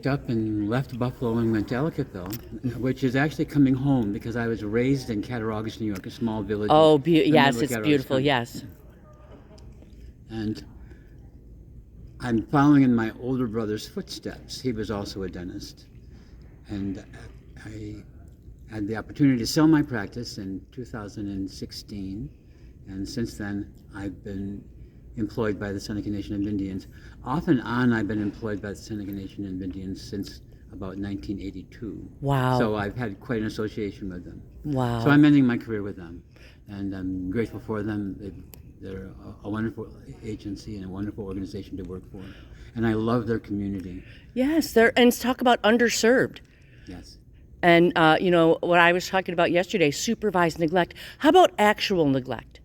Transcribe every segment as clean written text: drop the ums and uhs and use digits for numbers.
picked up and left Buffalo and went to Ellicottville, which is actually coming home because I was raised in Cattaraugus, New York, a small village. Oh, in the yes, middle of it's Cattaraugus beautiful, County. yes. And I'm following in my older brother's footsteps. He was also a dentist. And I had the opportunity to sell my practice in 2016. And since then, I've been employed by the Seneca Nation of Indians. Off and on, I've been employed by the Seneca Nation of Indians since about 1982. Wow. So I've had quite an association with them. Wow. So I'm ending my career with them. And I'm grateful for them. They're a wonderful agency and a wonderful organization to work for. And I love their community. Yes, and talk about underserved. Yes. And, what I was talking about yesterday, supervised neglect. How about actual neglect?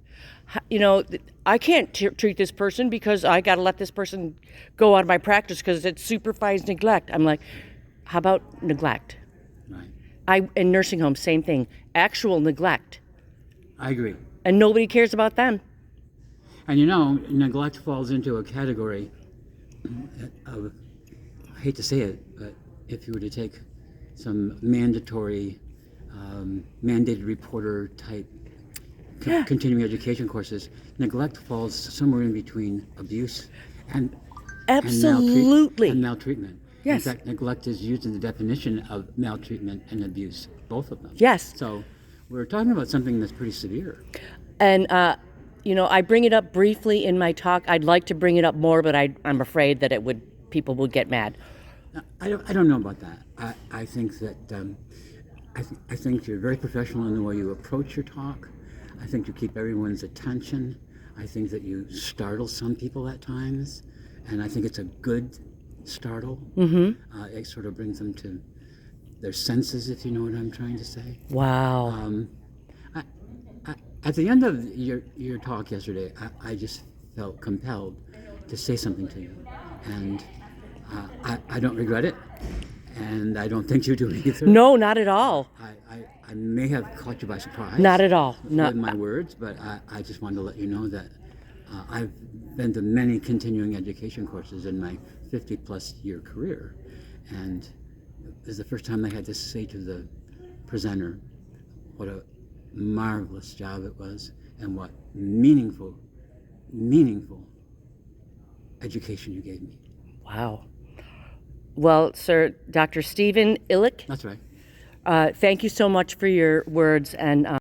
I can't treat this person because I got to let this person go out of my practice because it's supervised neglect. I'm like, how about neglect? Right. In nursing homes, same thing. Actual neglect. I agree. And nobody cares about them. And neglect falls into a category of, I hate to say it, but if you were to take some mandatory, mandated reporter type continuing education courses, neglect falls somewhere in between abuse and Absolutely. and maltreatment. Yes. In fact, neglect is used in the definition of maltreatment and abuse, both of them. Yes. So we're talking about something that's pretty severe. And, I bring it up briefly in my talk. I'd like to bring it up more, but I'm afraid that people would get mad. I don't know about that. I think that I think you're very professional in the way you approach your talk. I think you keep everyone's attention. I think that you startle some people at times, and I think it's a good startle. Mm-hmm. It sort of brings them to their senses, if you know what I'm trying to say. Wow. At the end of your talk yesterday, I just felt compelled to say something to you, and I don't regret it, and I don't think you do either. No, not at all. I may have caught you by surprise. Not at all. With my words, but I just wanted to let you know that I've been to many continuing education courses in my 50-plus year career, and it was the first time I had to say to the presenter what a marvelous job it was and what meaningful education you gave me. Wow. Well, sir, Dr. Stephen Illig, That's right. thank you so much for your words, and